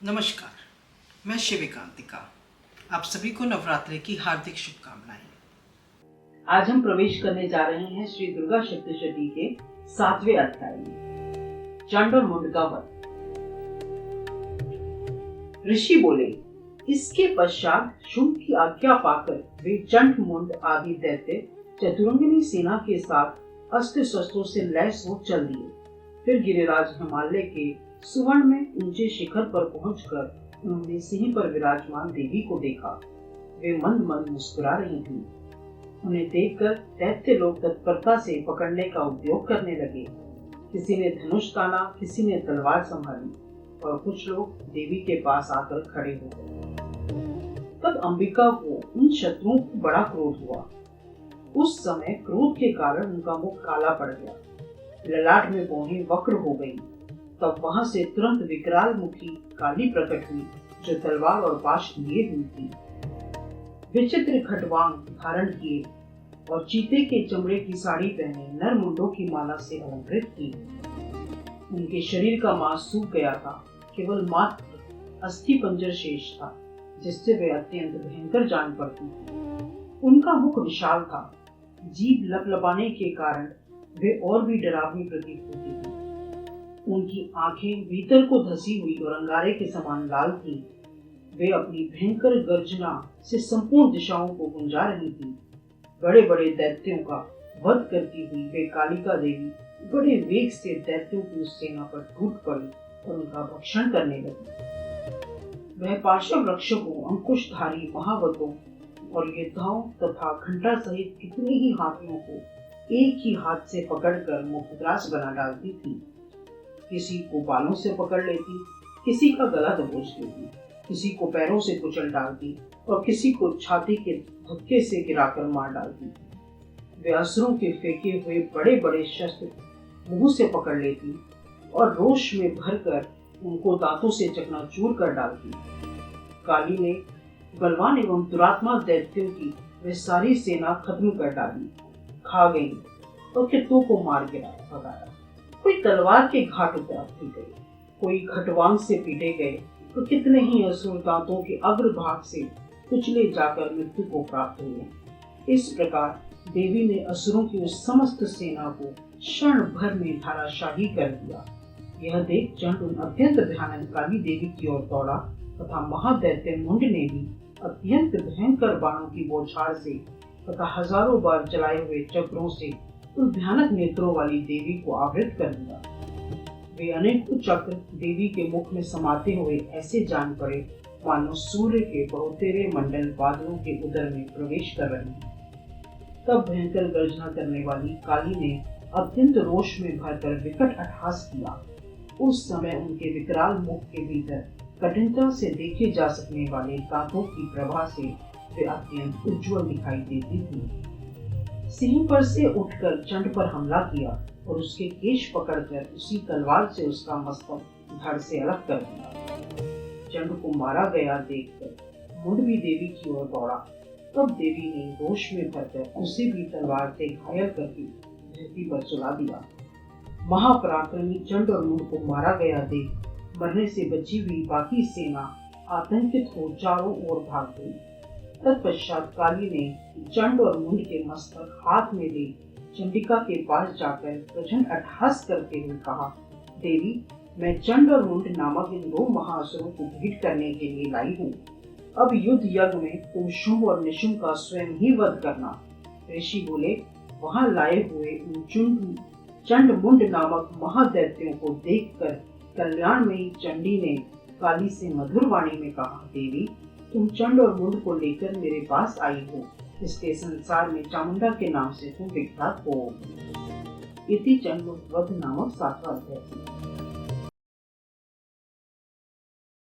नमस्कार, मैं शिविकांतिका। आप सभी को नवरात्रि की हार्दिक शुभकामनाएं। आज हम प्रवेश करने जा रहे हैं श्री दुर्गा सप्तशती के 7वें अध्याय में, चंड और मुंड का वध। ऋषि बोले, इसके पश्चात शुंभ की आज्ञा पाकर वे चंड मुंड आदि दैत्य चतुरंगिनी सेना के साथ अस्त्र शस्त्रों से लैस हो चल दिए। फिर गिरिराज हिमालय के सुवर्ण में ऊंचे शिखर पर पहुंचकर उन्होंने सिंह पर विराजमान देवी को देखा। वे मंद मंद मुस्कुरा रही थीं। उन्हें देखकर दैत्य लोग तत्परता से पकड़ने का उद्योग करने लगे। किसी ने धनुष ताना, किसी ने तलवार संभाली और कुछ लोग देवी के पास आकर खड़े हो गए। तब अंबिका को उन शत्रुओं को बड़ा क्रोध हुआ। उस समय क्रोध के कारण उनका मुख काला पड़ गया, ललाट में भौहें वक्र हो गई। तब वहां से तुरंत विकराल मुखी काली प्रकट हुई, जो तलवार और पाश लिए हुई थी। विचित्र खटवांग धारण किए और चीते के चमड़े की साड़ी पहने नर मुंडों की माला से अलंकृत थी। उनके शरीर का मांस सूख गया था, केवल मात्र अस्थि पंजर शेष था, जिससे वे अत्यंत भयंकर जान पड़ती थी। उनका मुख विशाल था, जीभ लपलपाने के कारण वे और भी डरावनी प्रतीत होती थी। उनकी आंखें भीतर को धसी हुई और अंगारे के समान लाल थी। वे अपनी भयंकर गर्जना से संपूर्ण दिशाओं को गुंजा रही थी। बड़े बड़े दैत्यों का वध करती हुई वे कालिका देवी बड़े वेग से दैत्यों की उस सेना पर टूट पड़ी और उनका भक्षण करने लगी। वह पार्श्व रक्षकों, अंकुशधारी महावतों और योद्धाओं तथा घंटा सहित कितने ही हाथियों को एक ही हाथ से पकड़कर मुखद्रास बना डालती थी। किसी को बालों से पकड़ लेती, किसी का गला दबोच लेती, किसी को पैरों से कुचल डालती और किसी को छाती के धक्के से गिराकर मार डालती। वे असुरों के फेंके हुए बड़े बड़े शस्त्र मुंह से पकड़ लेती और रोष में भरकर उनको दांतों से चकनाचूर कर डालती। काली ने बलवान एवं दुरात्मा दैत्यों की वे सारी सेना खत्म कर डाली, खा गई और कितनों को मार गिरा भगाया। कोई तलवार के घाट उतार दी गई, कोई खटवांग से पीटे गए, तो कितने ही असुर दांतों के अग्रभाग से कुचले जाकर मृत्यु को प्राप्त हुए। इस प्रकार देवी ने असुरों की उस समस्त सेना को क्षण भर में धाराशाही कर दिया। यह देख चंड उन अत्यंत भयानक काली देवी की ओर दौड़ा तथा महादैत्य मुंड ने भी अत्यंत भयंकर बाणों की बौछार से तथा हजारों बार जलाए हुए चक्रों से उन भयानक नेत्रों वाली देवी को आवृत कर दिया। वे अनेकों चक्र देवी के मुख में समाते हुए ऐसे जान पड़े मानो सूर्य के बहुतेरे मंडल बादलों के उदर में प्रवेश कर रहे हैं। तब भयंकर गर्जना करने वाली काली ने अत्यंत रोष में भरकर विकट अट्टहास किया। उस समय उनके विकराल मुख के भीतर कठिनता से देखे जा सकने वाले दांतों की प्रभा से वे अत्यंत उज्ज्वल दिखाई देती थी। सिंह पर से उठकर चंड पर हमला किया और उसके केश पकड़कर उसी तलवार से उसका मस्तक धड़ से अलग कर दिया। चंड को मारा गया देखकर मुंड भी देवी की ओर दौड़ा। तब देवी ने रोष में भरकर उसे भी तलवार से घायल करके धरती पर सुला दिया। महापराक्रमी चंड और मुंड को मारा गया देख मरने से बची हुई बाकी सेना आतंकित हो चारों ओर भाग गई। तत्पश्चात काली ने चंड और मुंड के मस्तक हाथ में ले चंडिका के पास जाकर प्रचंड अट्टहास करते हुए कहा, देवी, मैं चंड और मुंड नामक इन दो महाअसुरों को भेंट करने के लिए लाई हूँ। अब युद्ध यज्ञ में तुम शुंभ और निशुंभ का स्वयं ही वध करना। ऋषि बोले, वहां लाए हुए उन चंड मुंड नामक महादैत्यों को देखकर कल्याणमयी चंडी ने काली से मधुर वाणी में कहा, देवी, तुम चंड और मुंड को लेकर मेरे पास आई हो, इसलिए संसार में चामुंडा के नाम से तुम विख्यात हो। इति चंड वध नामक 7वां अध्याय।